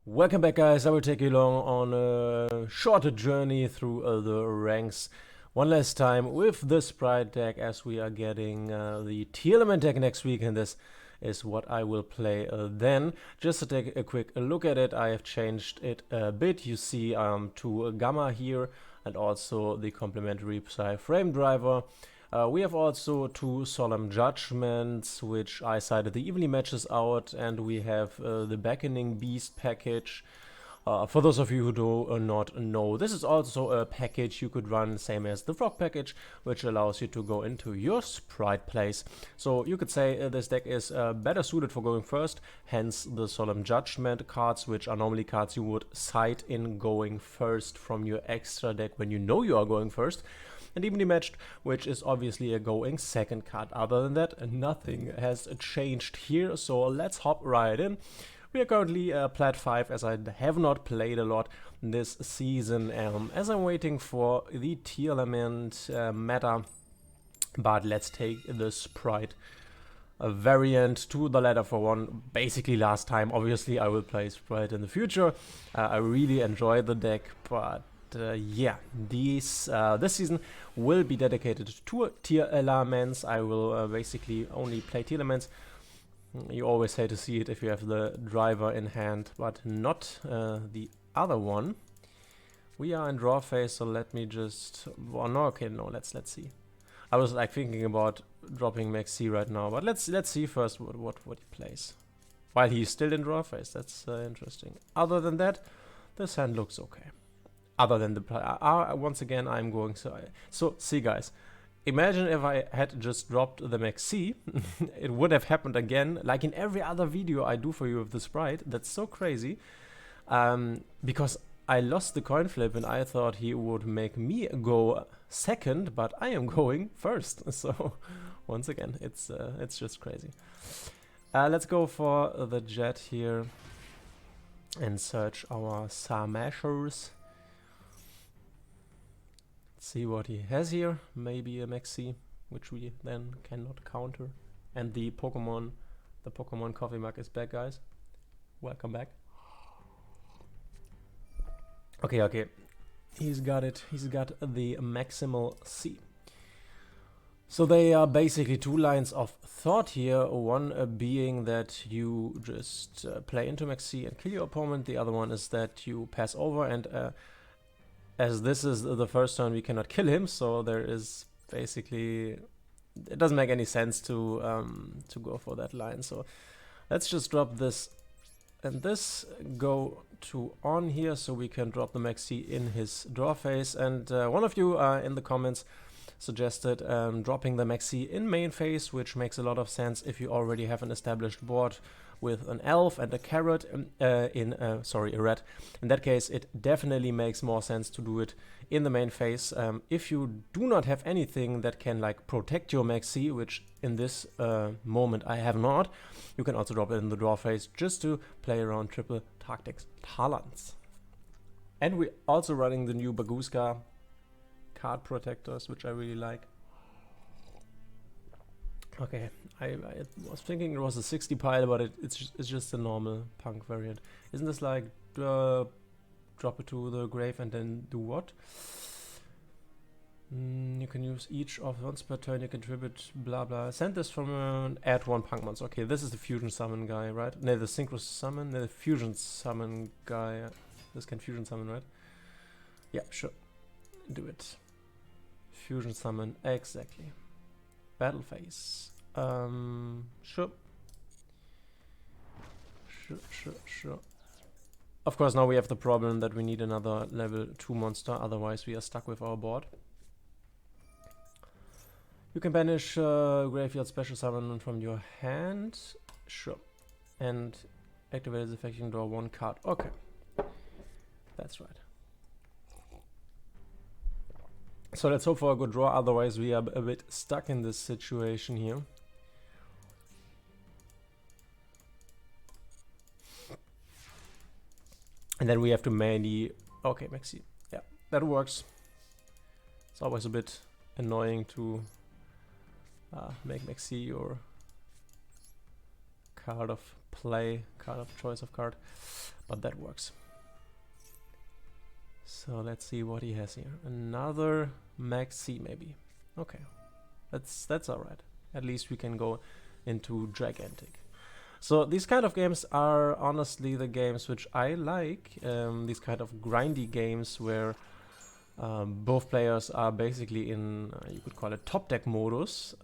Welcome back, guys. I will take you along on a shorter journey through the ranks one last time with the Spright deck, as we are getting the tier element deck next week, and this is what I will play then. Just to take a quick look at it, I have changed it a bit. You see to Gamma here and also the complementary Psy frame driver. We have also two Solemn Judgments, which I sided the evenly matches out, and we have the Beckoning Beast package. For those of you who do not know, this is also a package you could run, same as the Frog package, which allows you to go into your Spright place. So you could say this deck is better suited for going first, hence the Solemn Judgment cards, which are normally cards you would side in going first from your extra deck when you know you are going first. And evenly matched, which is obviously a going second card. Other than that, nothing has changed here, so let's hop right in. We are currently Plat 5, as I have not played a lot this season, as I'm waiting for the tier element meta. But let's take the Spright variant to the ladder for one. Basically last time, obviously I will play Spright in the future. I really enjoy the deck, but yeah, this season will be dedicated to tier elements. I will basically only play tier elements. You always hate to see it if you have the driver in hand, but not the other one. We are in draw phase, so let me just... Oh, no, okay, no, let's see. I was like thinking about dropping Maxx C right now, but let's see first what he plays. While he's still in draw phase, that's interesting. Other than that, this hand looks okay. Other than the once again, I'm going so see, guys, imagine if I had just dropped the Maxx C. It would have happened again, like in every other video I do for you with the Spright. That's so crazy, because I lost the coin flip and I thought he would make me go second, but I am going first. So once again, it's just crazy. Let's go for the jet here and search our Samashers. See what he has here. Maybe a Maxx C, which we then cannot counter. And the Pokemon coffee mug is back, guys. Welcome back. Okay. He's got it. He's got the Maxx C. So they are basically two lines of thought here. One being that you just play into Maxx C and kill your opponent. The other one is that you pass over and as this is the first turn, we cannot kill him, so there is basically... It doesn't make any sense to go for that line. So let's just drop this and this, go to on here, so we can drop the Maxx C in his draw phase. And one of you in the comments suggested dropping the Maxx C in main phase, which makes a lot of sense if you already have an established board with an elf and a carrot sorry, a red. In that case, it definitely makes more sense to do it in the main phase. If you do not have anything that can like protect your Maxx C, which in this moment I have not, you can also drop it in the draw phase just to play around triple tactics talents. And we're also running the new Baguska card protectors, which I really like. Okay, I was thinking it was a 60 pile, but it's just a normal punk variant. Isn't this like drop it to the grave and then do what? You can use each of once per turn, you contribute blah blah. Send this from an add one punk monster. Okay, this is the fusion summon guy, right? No, the synchro summon, no, the fusion summon guy. This can fusion summon, right? Yeah, sure. Do it. Fusion summon, exactly. Battle phase. Sure. Of course, now we have the problem that we need another level 2 monster, otherwise we are stuck with our board. You can banish graveyard special summon from your hand. Sure. And activate this effect, you can draw one card. Okay. That's right. So let's hope for a good draw, otherwise we are a bit stuck in this situation here. And then we have to mainly... Okay, Maxx C. Yeah, that works. It's always a bit annoying to make Maxx C your card of play, card of choice of card, but that works. So let's see what he has here. Another Maxx C maybe. Okay, that's all right. At least we can go into gigantic. So these kind of games are honestly the games which I like. These kind of grindy games where both players are basically in, you could call it top deck modus.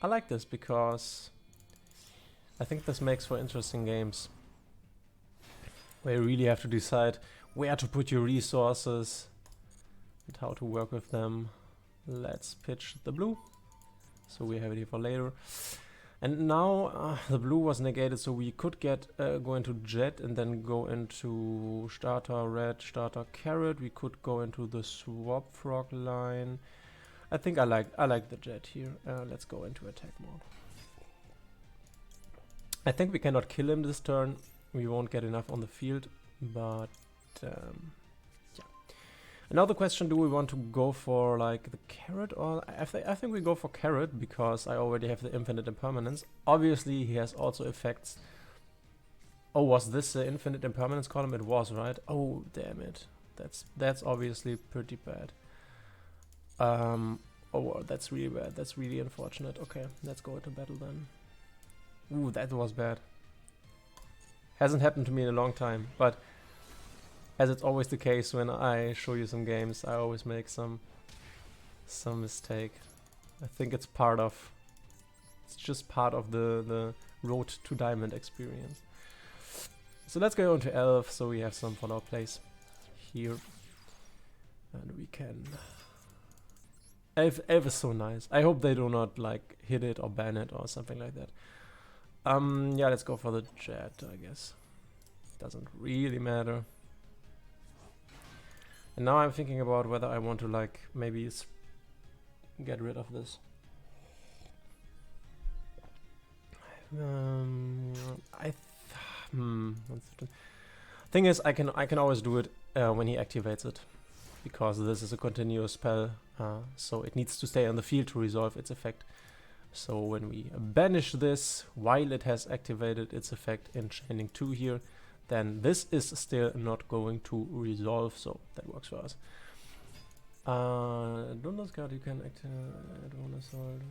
I like this because I think this makes for interesting games where you really have to decide where to put your resources and how to work with them. Let's pitch the blue, so we have it here for later. And now the blue was negated, so we could get go into jet and then go into starter red, starter carrot. We could go into the swap frog line. I think I like the jet here. Let's go into attack mode. I think we cannot kill him this turn. We won't get enough on the field, but yeah. And now the question: do we want to go for like the carrot, or I think we go for carrot because I already have the infinite impermanence. Obviously, he has also effects. Oh, was this the infinite impermanence column? It was, right? Oh, damn it! That's obviously pretty bad. Oh, that's really bad. That's really unfortunate. Okay, let's go into battle then. Ooh, that was bad. Hasn't happened to me in a long time, but as it's always the case when I show you some games, I always make some mistake. I think it's just part of the road to diamond experience. So let's go into elf, so we have some follow plays here, and we can. Elf is so nice. I hope they do not like hit it or ban it or something like that. Yeah, let's go for the jet, I guess. Doesn't really matter. And now I'm thinking about whether I want to like maybe get rid of this. Thing is, I can always do it when he activates it, because this is a continuous spell, so it needs to stay on the field to resolve its effect. So when we banish this while it has activated its effect in chaining 2 here, then this is still not going to resolve, so that works for us. Duelist card you can activate one assault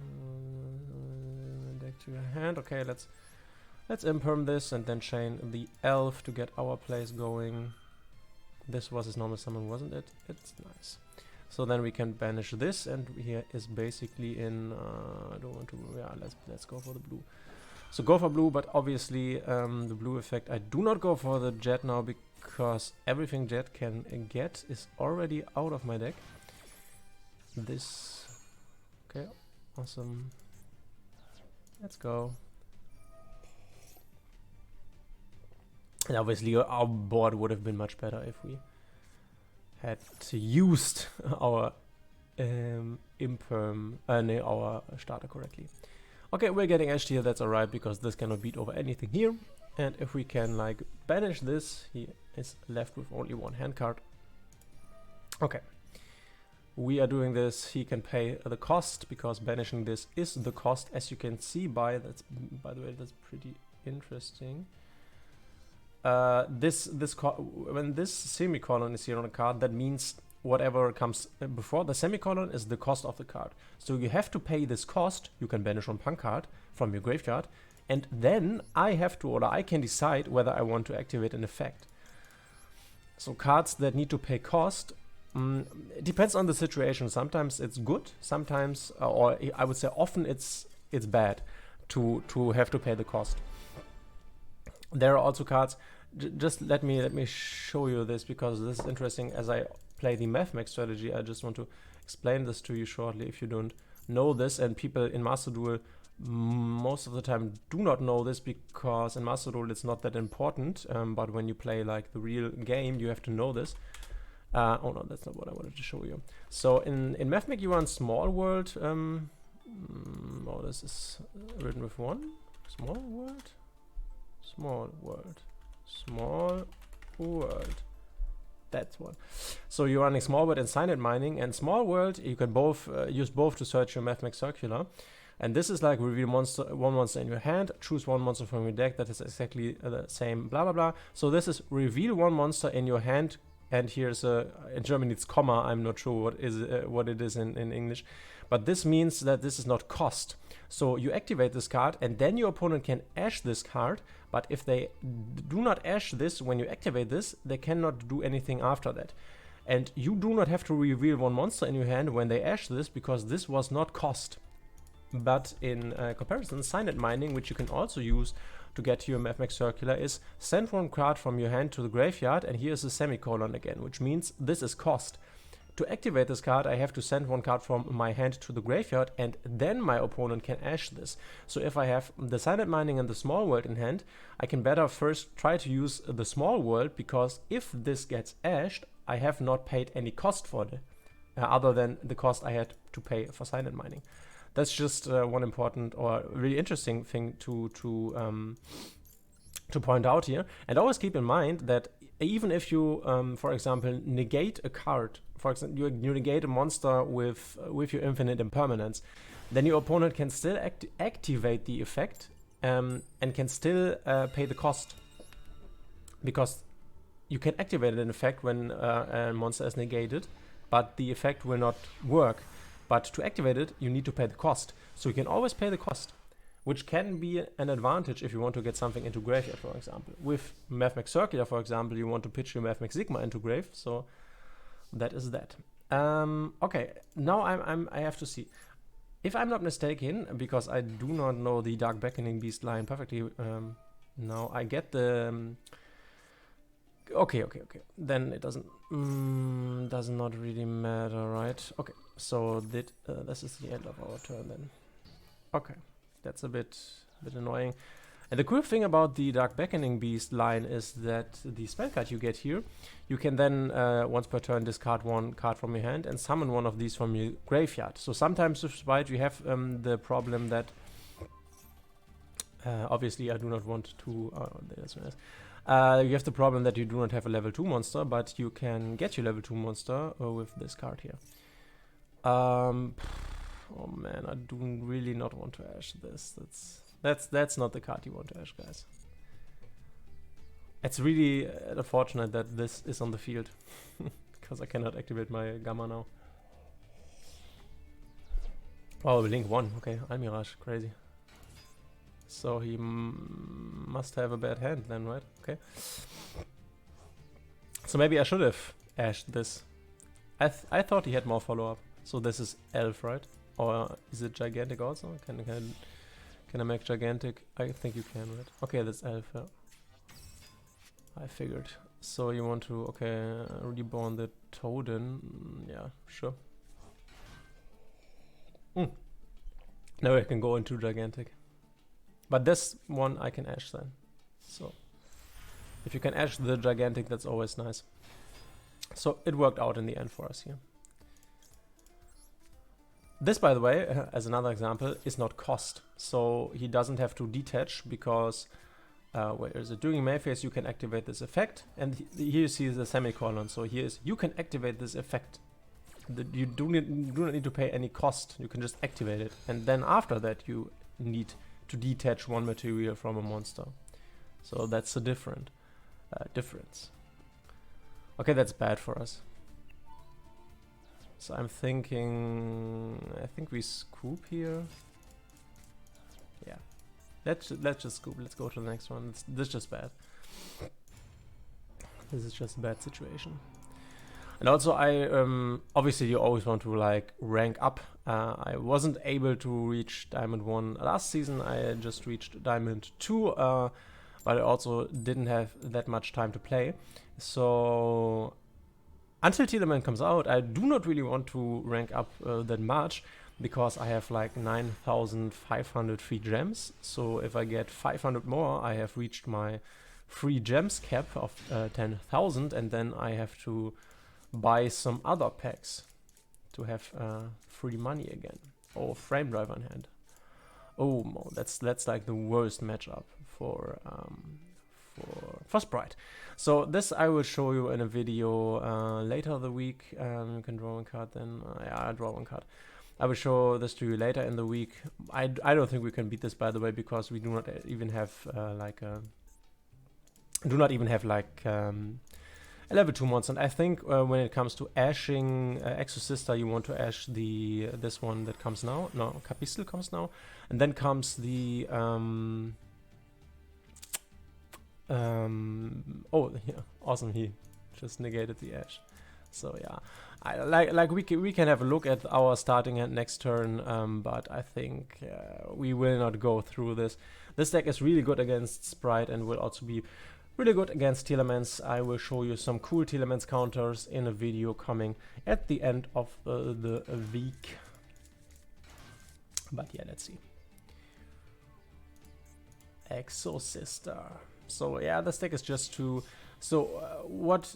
deck to your hand. Okay, let's imperm this and then chain the elf to get our plays going. This was his normal summon, wasn't it? It's nice. So then we can banish this, and here is basically in. I don't want to. Yeah, let's go for the blue. So go for blue, but obviously the blue effect. I do not go for the jet now because everything jet can get is already out of my deck. This. Okay, awesome. Let's go. And obviously our board would have been much better if we had used our our starter correctly. Okay, we're getting edged here, that's alright, because this cannot beat over anything here. And if we can like banish this, he is left with only one hand card. Okay. We are doing this, he can pay the cost, because banishing this is the cost, as you can see by the way, that's pretty interesting. When this semicolon is here on a card, that means whatever comes before the semicolon is the cost of the card. So you have to pay this cost. You can banish one punk card from your graveyard, and then I can decide whether I want to activate an effect. So cards that need to pay cost, it depends on the situation. Sometimes it's good, sometimes, or I would say often it's bad to have to pay the cost. There are also cards. Just let me show you this, because this is interesting. As I play the Maxx strategy, I just want to explain this to you shortly if you don't know this. And people in Master Duel most of the time do not know this, because in Master Duel it's not that important. But when you play like the real game, you have to know this. Oh no, that's not what I wanted to show you. So in Maxx you run Small World. Oh, this is written with one. Small World. Small World. Small World. That's one. So you're running Small World and Signet Mining, and Small World you can both use both to search your Maxx Circular. And this is like reveal one monster in your hand, choose one monster from your deck that is exactly the same, blah blah blah. So this is reveal one monster in your hand, and here's in German it's comma, I'm not sure what it is in English, but this means that this is not cost. So you activate this card, and then your opponent can ash this card, but if they do not ash this when you activate this, they cannot do anything after that. And you do not have to reveal one monster in your hand when they ash this, because this was not cost. But in comparison, Signet Mining, which you can also use to get to your Maxx Circular, is send one card from your hand to the graveyard, and here's a semicolon again, which means this is cost. To activate this card, I have to send one card from my hand to the graveyard, and then my opponent can ash this. So if I have the Signet Mining and the Small World in hand, I can better first try to use the Small World, because if this gets ashed, I have not paid any cost for it, other than the cost I had to pay for Signet Mining. That's just one important or really interesting thing to point out here. And always keep in mind that even if you, for example, negate a card, for example, you negate a monster with your infinite impermanence, then your opponent can still activate the effect and can still pay the cost, because you can activate an effect when a monster is negated, but the effect will not work. But to activate it, you need to pay the cost. So you can always pay the cost, which can be an advantage if you want to get something into graveyard, for example. With Maxx Circular, for example, you want to pitch your Maxx Sigma into grave, so that is that. Okay, now I have to see. If I'm not mistaken, because I do not know the Dark Beckoning Beast line perfectly, now I get the... Okay. Then it does not really matter, right? Okay, so this is the end of our turn then. Okay, that's a bit annoying. And the cool thing about the Dark Beckoning Beast line is that the spell card you get here, you can then once per turn discard one card from your hand and summon one of these from your graveyard. So sometimes with Spright you have the problem that obviously I do not want to. That's nice. You have the problem that you do not have a level 2 monster, but you can get your level 2 monster with this card here. Oh man, I do really not want to ash this. That's not the card you want to ash, guys. It's really unfortunate that this is on the field, because I cannot activate my Gamma now. Oh, Link 1, okay, Almirage, crazy. So he must have a bad hand then, right? Okay. So maybe I should have ashed this. I thought he had more follow-up. So this is Elf, right? Or is it Gigantic also? Can I make Gigantic? I think you can, right? Okay, that's Elf, yeah. I figured. So you want to, okay, reborn the Toadin. Yeah, sure. Now I can go into Gigantic. But this one I can ash then. So if you can ash the Gigantic, that's always nice. So it worked out in the end for us here. This, by the way, as another example, is not cost. So he doesn't have to detach, because where is it? During main phase you can activate this effect, and here you see the semicolon. So here is, you can activate this effect. You do not need to pay any cost. You can just activate it, and then after that you need to detach one material from a monster. So that's a difference. Okay, that's bad for us. So I'm thinking, I think we scoop here. Yeah, let's just scoop. Let's go to the next one. This is just bad. This is just a bad situation. And also, obviously you always want to like rank up. I wasn't able to reach Diamond 1 last season. I just reached Diamond 2, but I also didn't have that much time to play. So until Tearlament comes out, I do not really want to rank up that much, because I have like 9,500 free gems. So if I get 500 more, I have reached my free gems cap of 10,000, and then I have to buy some other packs to have free money again. Oh, Frame Driver in hand. Oh, that's like the worst matchup for Spright. So this I will show you in a video later the week. You can draw one card then. Yeah, I draw one card. I will show this to you later in the week. I don't think we can beat this, by the way, because we do not even have a level 2 monster. And I think when it comes to ashing Exosister, you want to ash this one that comes now. No, Capistel comes now, and then comes the oh yeah, awesome! He just negated the ash. So yeah, I like we can have a look at our starting hand next turn, but I think we will not go through this. This deck is really good against Spright and will also be really good against Telements. I will show you some cool Telements counters in a video coming at the end of the week. But yeah, let's see. Exosister. So yeah, this deck is just to... So what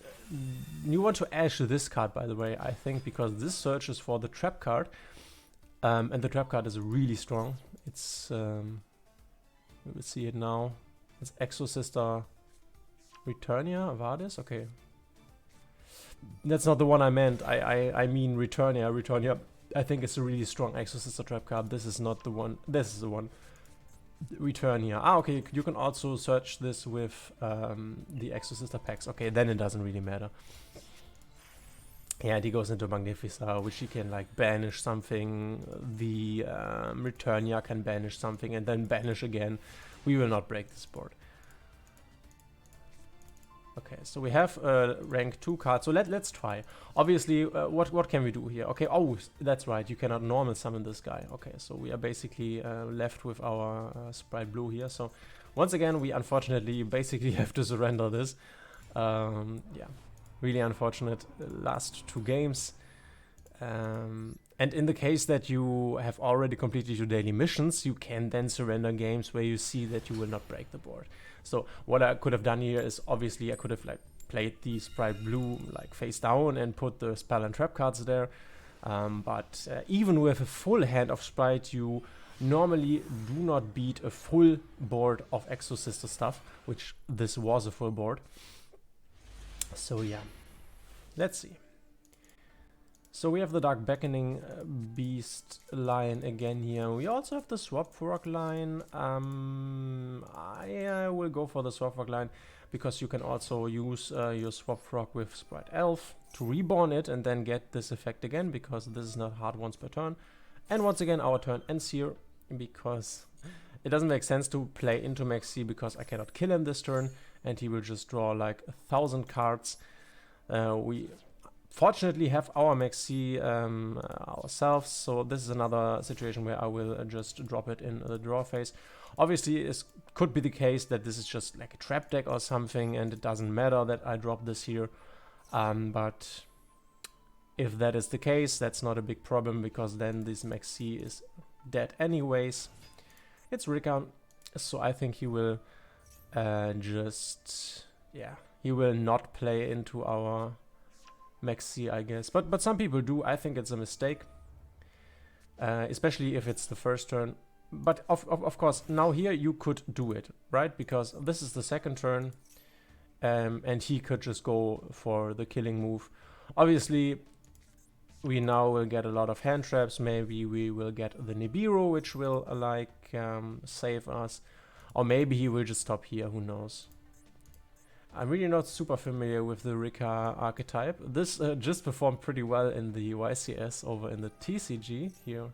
you want to ash this card, by the way, I think, because this searches for the trap card, and the trap card is really strong. It's we will see it now. It's Exosister Returnia Vardis. Okay, that's not the one I meant. I mean Returnia. Returnia, I think, is a really strong Exosister trap card. This is not the one. This is the one. Returnia. Ah, okay, you can also search this with the Exosister packs. Okay, then it doesn't really matter. Yeah, he goes into Magnifica, which he can like banish something. The Returnia can banish something and then banish again. We will not break this board. Okay, so we have a rank 2 card, so let's try. Obviously, what can we do here? Okay, oh, that's right, you cannot normal summon this guy. Okay, so we are basically left with our Spright Blue here. So once again, we unfortunately basically have to surrender this. Yeah, really unfortunate last 2 games. And in the case that you have already completed your daily missions, you can then surrender games where you see that you will not break the board. So what I could have done here is, obviously I could have like played the Spright Blue like face down and put the spell and trap cards there. But even with a full hand of Spright, you normally do not beat a full board of Exosister stuff, which this was a full board. So yeah, let's see. So we have the Dark Beckoning Beast line again here. We also have the Swap Frog line. I will go for the Swap Frog line because you can also use your Swap Frog with Spright Elf to reborn it and then get this effect again, because this is not hard once per turn. And once again our turn ends here because it doesn't make sense to play into Maxx C, because I cannot kill him this turn and he will just draw like 1,000 cards. We fortunately have our Maxx C ourselves, so this is another situation where I will just drop it in the draw phase. Obviously, it could be the case that this is just like a trap deck or something and it doesn't matter that I drop this here. But if that is the case, that's not a big problem, because then this Maxx C is dead anyways. It's Rika, so I think he will just... yeah, he will not play into our Maxx C, I guess, but some people do. I think it's a mistake, especially if it's the first turn. But of course, now here you could do it, right? Because this is the second turn, and he could just go for the killing move. Obviously, we now will get a lot of hand traps. Maybe we will get the Nibiru, which will save us, or maybe he will just stop here. Who knows? I'm really not super familiar with the Rika archetype. This just performed pretty well in the YCS over in the TCG here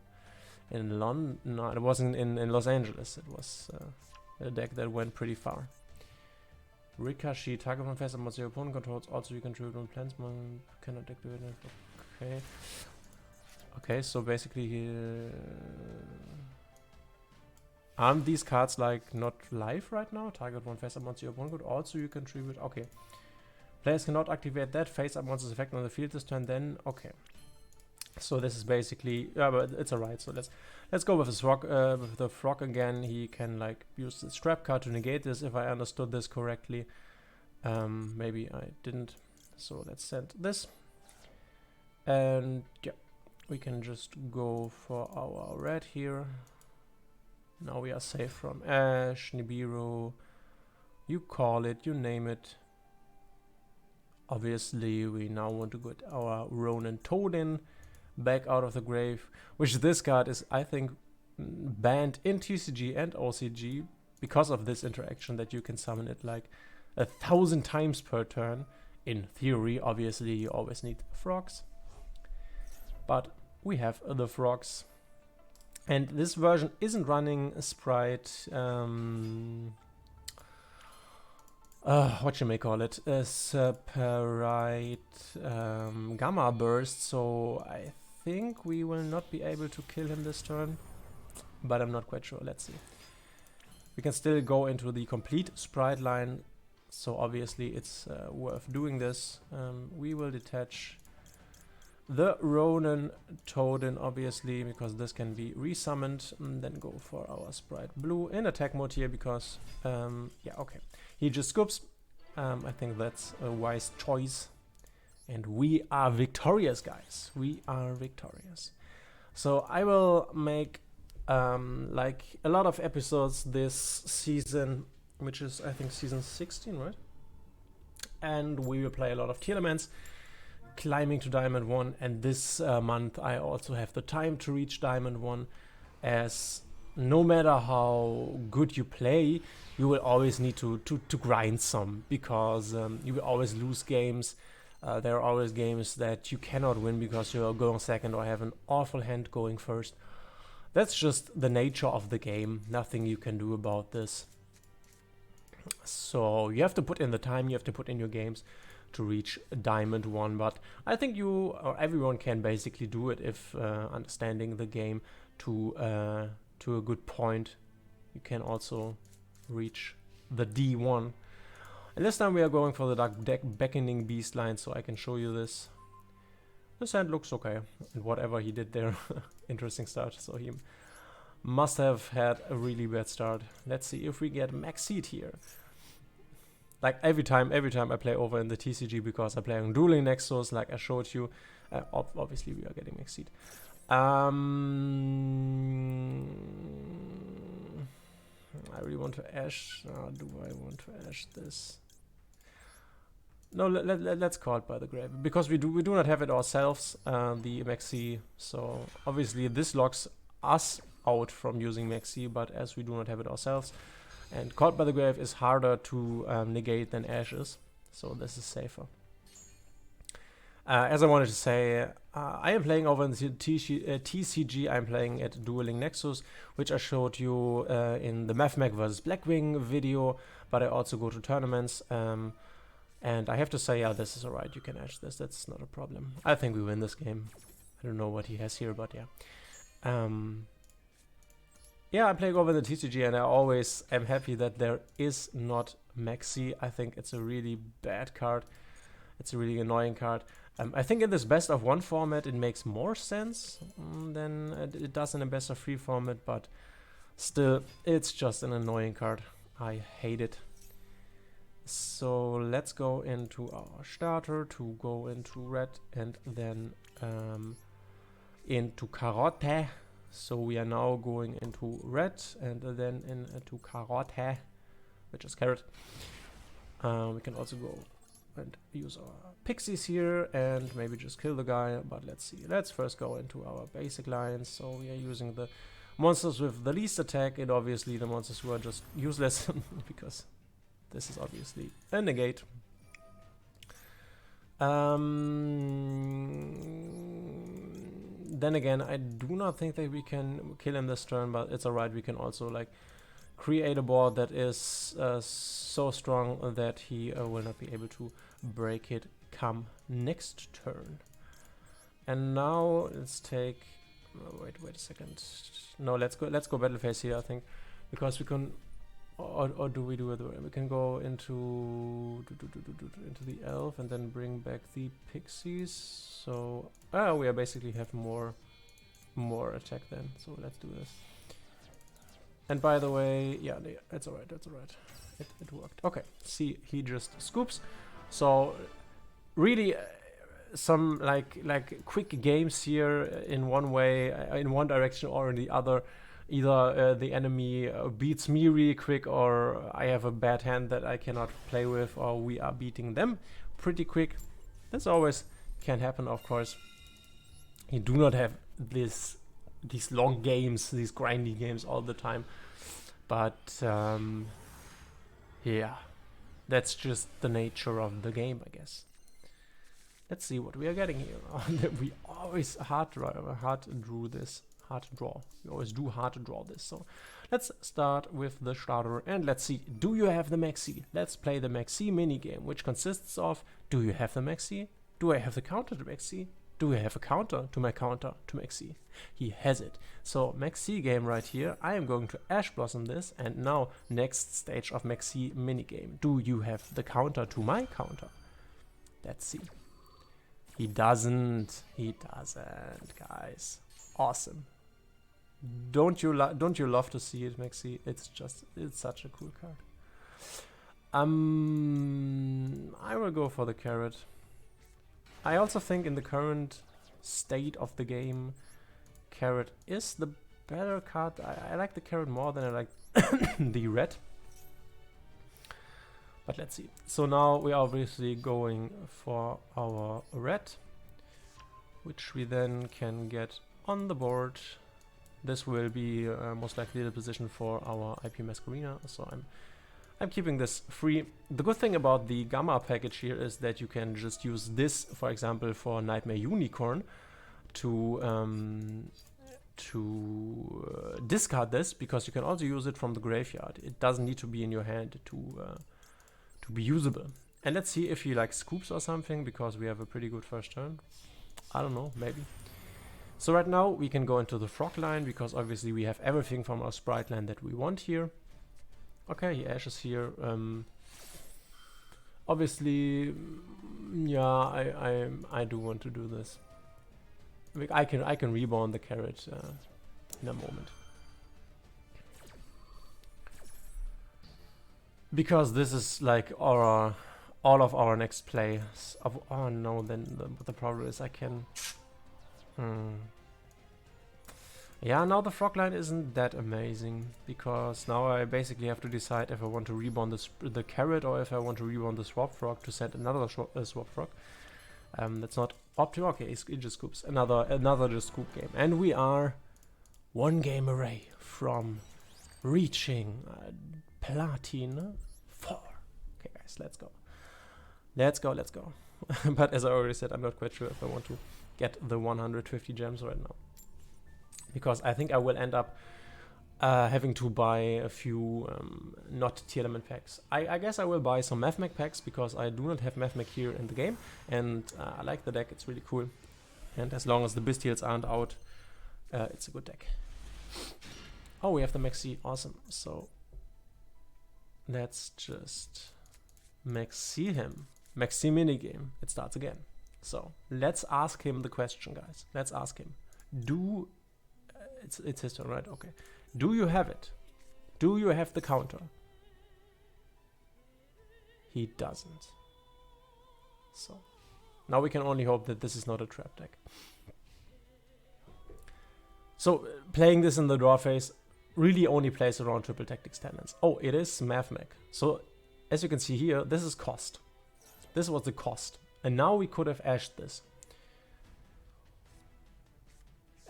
in London. No, it wasn't in Los Angeles. It was a deck that went pretty far. Rika, she target one face and your opponent controls. Also, you contribute on plans. Cannot activate it. Okay. Okay, so basically, aren't these cards like not live right now? Target one face up monster your opponent could also you contribute. Okay. Players cannot activate that face up monster's effect on the field this turn then. Okay. So this is basically, yeah, but it's alright. So let's go with the frog again. He can like use the trap card to negate this, if I understood this correctly. Maybe I didn't. So let's send this. And yeah, we can just go for our red here. Now we are safe from Ash, Nibiru, you call it, you name it. Obviously, we now want to get our Ronin Toad in. back out of the grave, which this card is, I think, banned in TCG and OCG because of this interaction that you can summon it like 1,000 times per turn. In theory, obviously, you always need frogs, but we have the frogs. And this version isn't running Spright, what you may call it, a Spright Gamma Burst, so I think we will not be able to kill him this turn, but I'm not quite sure. Let's see. We can still go into the complete Spright line, so obviously it's worth doing this. We will detach the Ronin Toadin, obviously, because this can be resummoned, and then go for our Spright Blue in attack mode here, because, yeah, okay. He just scoops. I think that's a wise choice. And we are victorious, guys. We are victorious. So I will make, like, a lot of episodes this season, which is, I think, season 16, right? And we will play a lot of tier elements, climbing to Diamond 1, and this month I also have the time to reach Diamond 1, as no matter how good you play, you will always need to grind some, because you will always lose games. There are always games that you cannot win because you're going second or have an awful hand going first. That's just the nature of the game, nothing you can do about this. So you have to put in the time, you have to put in your games to reach Diamond 1, but I think you or everyone can basically do it if understanding the game to a good point. You can also reach the D1. And this time we are going for the Dark Beckoning Beast line, so I can show you this. This hand looks okay, and whatever he did there, interesting start, so he must have had a really bad start. Let's see if we get Maxx C here. Like every time I play over in the TCG, because I play on Dueling Nexus, like I showed you. Obviously we are getting Maxx C. I really want to Ash. Do I want to Ash this? No, let's call it by the grave, because we do not have it ourselves, the Maxx C. So obviously this locks us out from using Maxx C, but as we do not have it ourselves, and Caught by the Grave is harder to negate than Ashes, so this is safer. As I wanted to say, I am playing over in the TCG. I'm playing at Dueling Nexus, which I showed you in the Mathmech vs Blackwing video, but I also go to tournaments. And I have to say, yeah, this is alright. You can Ash this. That's not a problem. I think we win this game. I don't know what he has here, but yeah. Yeah, I'm playing over the TCG, and I always am happy that there is not Maxx C. I think it's a really bad card. It's a really annoying card. I think in this best of 1 format it makes more sense than it does in a best of 3 format, but still, it's just an annoying card. I hate it. So let's go into our starter to go into red and then into Carotte. So we are now going into red and then into Carotte, which is carrot. We can also go and use our pixies here and maybe just kill the guy, but let's see. Let's first go into our basic lines. So we are using the monsters with the least attack and obviously the monsters who are just useless because this is obviously a negate. Then again, I do not think that we can kill him this turn, but it's alright. We can also like create a board that is so strong that he will not be able to break it come next turn. And now let's take. Oh, wait a second. No, let's go battle phase here. I think because we can. Or do we do it? We can go into the elf and then bring back the pixies. So we are basically have more attack then. So let's do this. And by the way, yeah, it's alright. That's alright. It worked. Okay. See, he just scoops. So really, some like quick games here in one way, in one direction or in the other. Either the enemy beats me really quick, or I have a bad hand that I cannot play with, or we are beating them pretty quick. This always can happen, of course. You do not have these long games, these grindy games all the time. But yeah, that's just the nature of the game, I guess. Let's see what we are getting here. We always hard draw this. We always do hard to draw this. So let's start with the starter and let's see. Do you have the Maxx C? Let's play the Maxx C mini game, which consists of: do you have the Maxx C? Do I have the counter to Maxx C? Do I have a counter to Maxx C? He has it. So Maxx C game right here. I am going to Ash Blossom this, and now next stage of Maxx C mini game. Do you have the counter to my counter? Let's see. He doesn't. He doesn't, guys. Awesome. Don't you love to see it, Maxx C? It's such a cool card. I will go for the carrot. I also think in the current state of the game, carrot is the better card. I like the carrot more than I like the red. But let's see. So now we are obviously going for our red, which we then can get on the board. This will be most likely the position for our IP Masquerina, so I'm keeping this free. The good thing about the Gamma package here is that you can just use this, for example, for Nightmare Unicorn to discard this, because you can also use it from the graveyard. It doesn't need to be in your hand to be usable. And let's see if he like scoops or something, because we have a pretty good first turn. I don't know, maybe. So right now we can go into the frog line, because obviously we have everything from our Spright line that we want here. Okay, he ashes here. Obviously, yeah, I do want to do this. I can reborn the carrot in a moment, because this is like all of our next plays. Oh no, then the problem is I can. Yeah, now the frog line isn't that amazing, because now I basically have to decide if I want to reborn the carrot or if I want to reborn the swap frog to send another swap frog. That's not optimal. Okay, it just scoops. Another just scoop game. And we are one game away from reaching Platina 4. Okay guys, let's go. Let's go. But as I already said, I'm not quite sure if I want to get the 150 gems right now, because I think I will end up having to buy a few not tier element packs. I guess I will buy some Mathmech packs, because I do not have Mathmech here in the game, and I like the deck. It's really cool, and as long as the Bestials aren't out, it's a good deck. Oh, we have the Maxx C. Awesome. So let's just Maxx C him. Maxx C minigame. It starts again. So let's ask him the question, guys. Let's ask him. It's his turn, right? Okay. Do you have it? Do you have the counter? He doesn't. So now we can only hope that this is not a trap deck. So playing this in the draw phase really only plays around triple tactics tenants. Oh, it is Mathmech. So as you can see here, this is cost. This was the cost. And now we could have ashed this.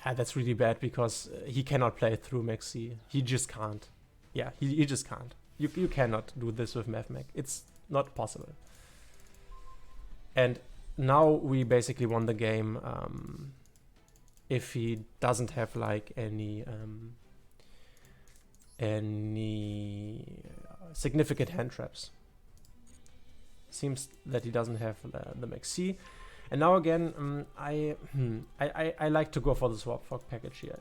That's really bad, because he cannot play through Maxx C. He just can't. Yeah, he just can't. You cannot do this with Mathmech. It's not possible. And now we basically won the game if he doesn't have like any significant hand traps. Seems that he doesn't have the Maxx C. And now again, I like to go for the swap frog package here.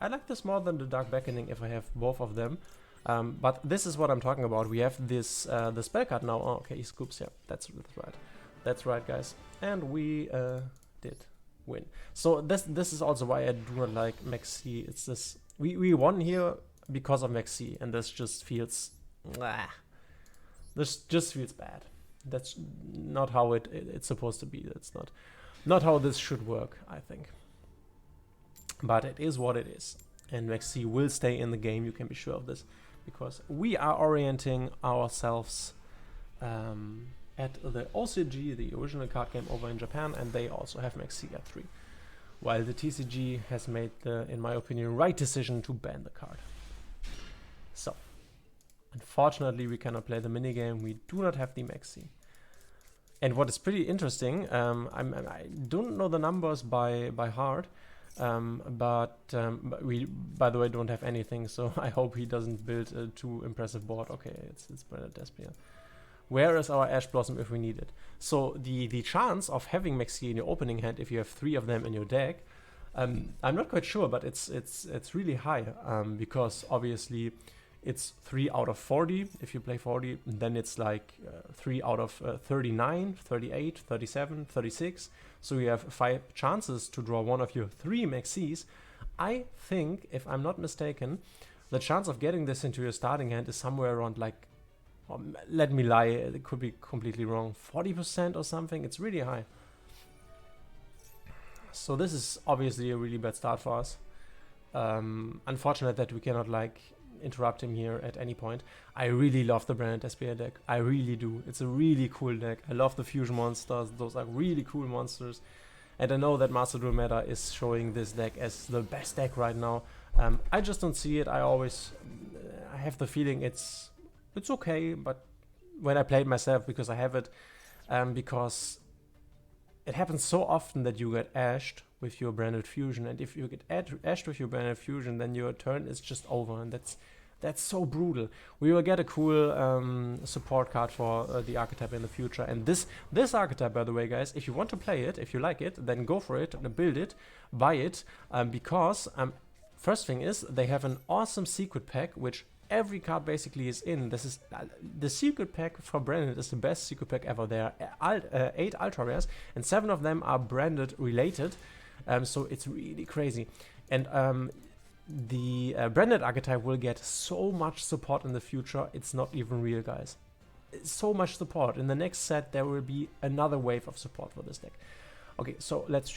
I like this more than the Dark Beckoning if I have both of them. But this is what I'm talking about. We have this the spell card now. Oh, okay, he scoops. Yeah, that's right. That's right, guys. And we did win. So this is also why I do not like Maxx C. It's this we won here because of Maxx C, and this just feels this just feels bad. That's not how it's supposed to be. That's not how this should work, I think. But it is what it is. And Maxx C will stay in the game, you can be sure of this, because we are orienting ourselves at the OCG, the original card game over in Japan, and they also have Maxx C at 3. while the TCG has made the, in my opinion, right decision to ban the card. So, unfortunately, we cannot play the minigame. We do not have the Maxx C. And what is pretty interesting, I don't know the numbers by heart, but we, by the way, don't have anything, so I hope he doesn't build a too impressive board. Okay, it's branded Despia. Where is our Ash Blossom if we need it? So the chance of having Maxx C in your opening hand, if you have 3 of them in your deck, I'm not quite sure, but it's really high, because obviously it's 3 out of 40. If you play 40, then it's like 3 out of 39, 38, 37, 36. So you have 5 chances to draw one of your 3 Maxx Cs. I think, if I'm not mistaken, the chance of getting this into your starting hand is somewhere around like, let me lie, it could be completely wrong, 40% or something. It's really high. So this is obviously a really bad start for us. Unfortunate that we cannot like interrupt him here at any point. I really love the branded Despia deck. I really do. It's a really cool deck. I love the fusion monsters. Those are really cool monsters. And I know that Master Duel Meta is showing this deck as the best deck right now. I just don't see it. I have the feeling it's okay, but when I play it myself, because I have it, because it happens so often that you get ashed with your branded fusion, and if you get ashed with your branded fusion, then your turn is just over, and that's so brutal. We will get a cool support card for the archetype in the future, and this archetype, by the way, guys, if you want to play it, if you like it, then go for it, build it, buy it, because first thing is they have an awesome secret pack, which every card basically is in. This is the secret pack for branded is the best secret pack ever. There are 8 ultra rares, and 7 of them are branded related. So it's really crazy. And the branded archetype will get so much support in the future. It's not even real, guys. So much support. In the next set, there will be another wave of support for this deck. Okay, so let's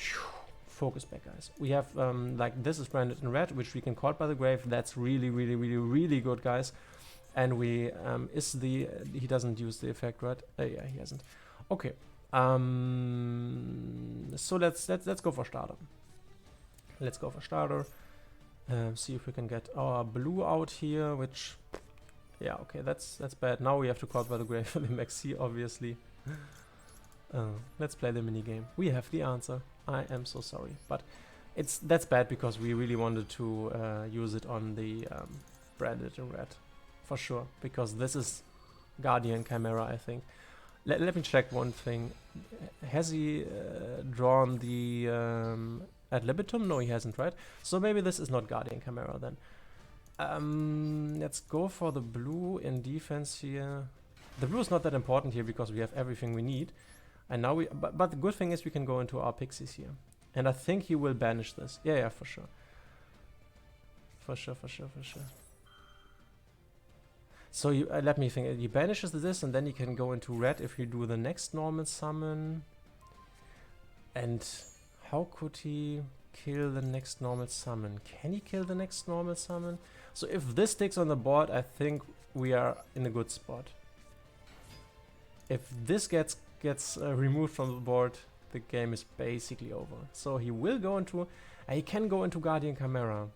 focus back, guys. We have like this is branded in red, which we can call by the grave. That's really, really, really, really good, guys. And we he doesn't use the effect, right? Yeah, he hasn't. Okay. So let's go for starter. Let's go for starter. See if we can get our blue out here, which, yeah, okay, that's bad. Now we have to call by the grave for the Maxx C, obviously. Let's play the minigame. We have the answer. I am so sorry, but that's bad because we really wanted to use it on the branded in red, for sure, because this is Guardian Chimera, I think. Let me check one thing. Has he drawn the ad libitum? No, he hasn't, right? So maybe this is not Guardian Chimera then. Let's go for the blue in defense here. The blue is not that important here because we have everything we need. And now but the good thing is we can go into our pixies here. And I think he will banish this. Yeah, for sure. For sure. So let me think. He banishes this, and then he can go into red if you do the next normal summon. And how could he kill the next normal summon? Can he kill the next normal summon? So if this sticks on the board, I think we are in a good spot. If this gets removed from the board, the game is basically over. So he will go into... he can go into Guardian Chimera.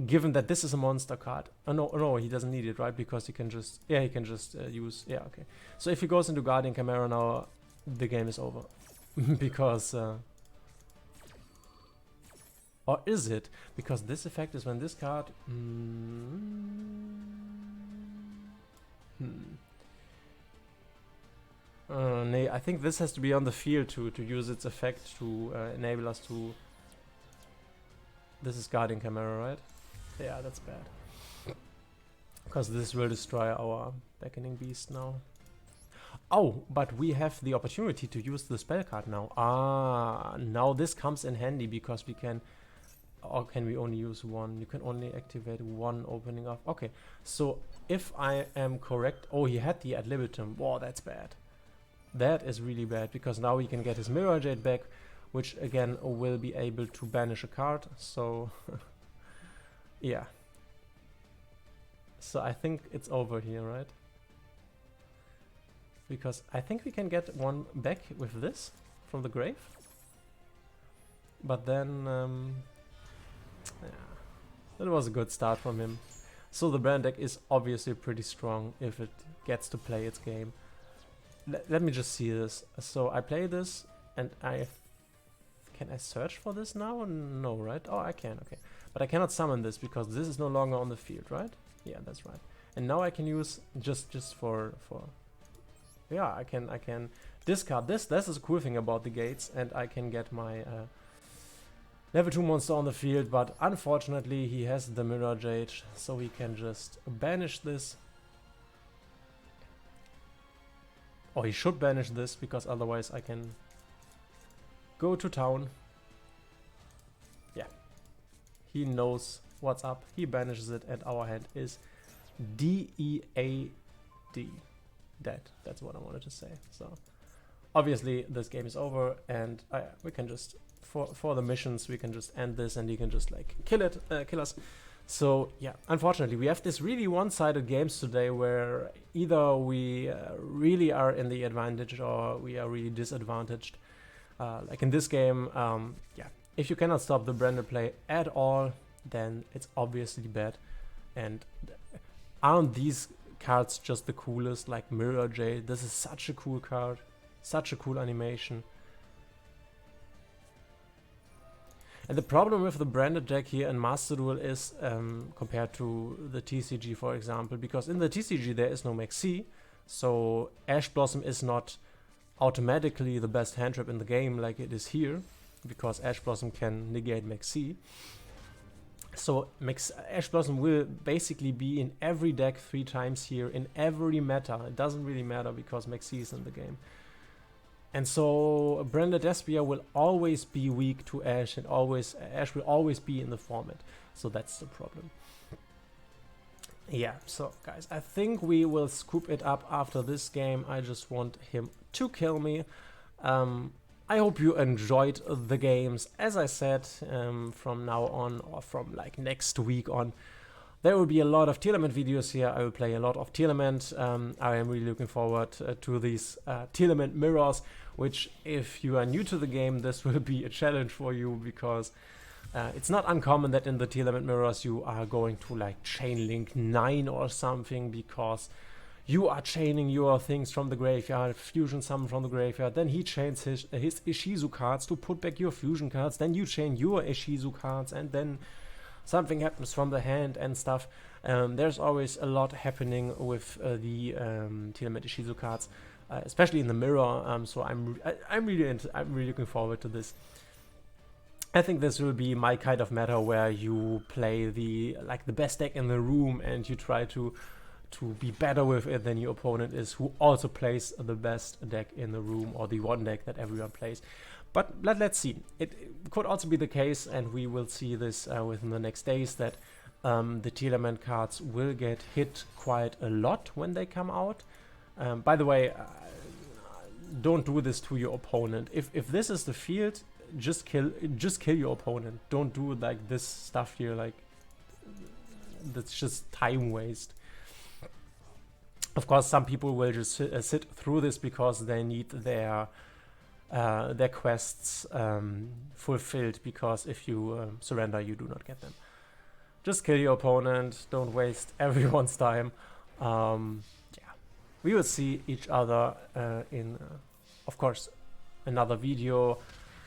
Given that this is a monster card. No, he doesn't need it, right? Because he can just... yeah, he can just use... yeah, okay. So if he goes into Guardian Chimera now, the game is over. Because... or is it? Because this effect is when this card... I think this has to be on the field to use its effect to enable us to... This is Guardian Chimera, right? Yeah, that's bad. Because this will destroy our Beckoning Beast now. Oh, but we have the opportunity to use the spell card now. Ah, now this comes in handy because we can... or can we only use one? You can only activate one opening up. Okay, so if I am correct... oh, he had the ad libitum. Wow, that's bad. That is really bad, because now he can get his Mirror Jade back, which again will be able to banish a card, so... yeah. So I think it's over here, right? Because I think we can get one back with this from the grave. but then yeah, that was a good start from him. So the Brand deck is obviously pretty strong if it gets to play its game. Let me just see this. So I play this and can I search for this now? No, right? Oh, I can, okay. But I cannot summon this because this is no longer on the field, right? Yeah, that's right. And now I can use just for yeah, I can discard this. This is a cool thing about the gates, and I can get my level 2 monster on the field, but unfortunately he has the Mirror Jade, so we can just banish this. Or he should banish this, because otherwise I can go to town. Yeah. He knows what's up. He banishes it, and our hand is D-E-A-D. Dead. That's what I wanted to say. So obviously this game is over, and we can just for the missions we can just end this, and he can just like kill us. So yeah, unfortunately we have this really one-sided games today, where either we really are in the advantage or we are really disadvantaged. Like in this game, yeah, if you cannot stop the Branded play at all, then it's obviously bad. And aren't these cards just the coolest? Like Mirror Jade, this is such a cool card, such a cool animation. And the problem with the Branded deck here in Master Duel is compared to the TCG, for example, because in the TCG there is no Maxx C, so Ash Blossom is not automatically the best hand trap in the game like it is here, because Ash Blossom can negate Maxx C. So Ash Blossom will basically be in every deck 3 times here, in every meta. It doesn't really matter because Maxx C is in the game. And so Branded Despia will always be weak to Ash, and Ash will always be in the format. So that's the problem. Yeah, so guys, I think we will scoop it up after this game. I just want him to kill me. I hope you enjoyed the games. As I said, from now on, or from like next week on, there will be a lot of Tearlament videos here. I will play a lot of Tearlament. I am really looking forward to these Tearlament mirrors, which, if you are new to the game, this will be a challenge for you, because it's not uncommon that in the Tearlament mirrors you are going to like chain link 9 or something, because you are chaining your things from the graveyard, fusion summon from the graveyard, then he chains his Ishizu cards to put back your fusion cards, then you chain your Ishizu cards, and then something happens from the hand and stuff. There's always a lot happening with the Tearlament Ishizu cards, especially in the mirror. So I'm really looking forward to this. I think this will be my kind of meta, where you play the best deck in the room, and you try to be better with it than your opponent is, who also plays the best deck in the room, or the one deck that everyone plays. But let's see. It could also be the case, and we will see this within the next days, that the Tearlament cards will get hit quite a lot when they come out. By the way, don't do this to your opponent. If this is the field, just kill your opponent. Don't do like this stuff here. Like, that's just time waste. Of course, some people will just sit through this because they need their quests fulfilled, because if you surrender, you do not get them. Just kill your opponent. Don't waste everyone's time. Yeah, we will see each other in, of course, another video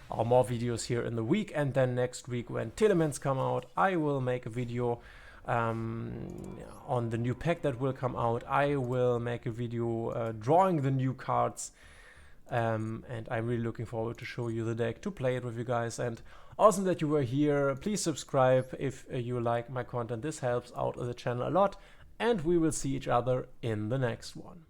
or more videos here in the week, and then next week when Tearlaments come out, I will make a video on the new pack that will come out. I will make a video drawing the new cards, and I'm really looking forward to show you the deck, to play it with you guys. And awesome that you were here. Please subscribe if you like my content. This helps out the channel a lot, and we will see each other in the next one.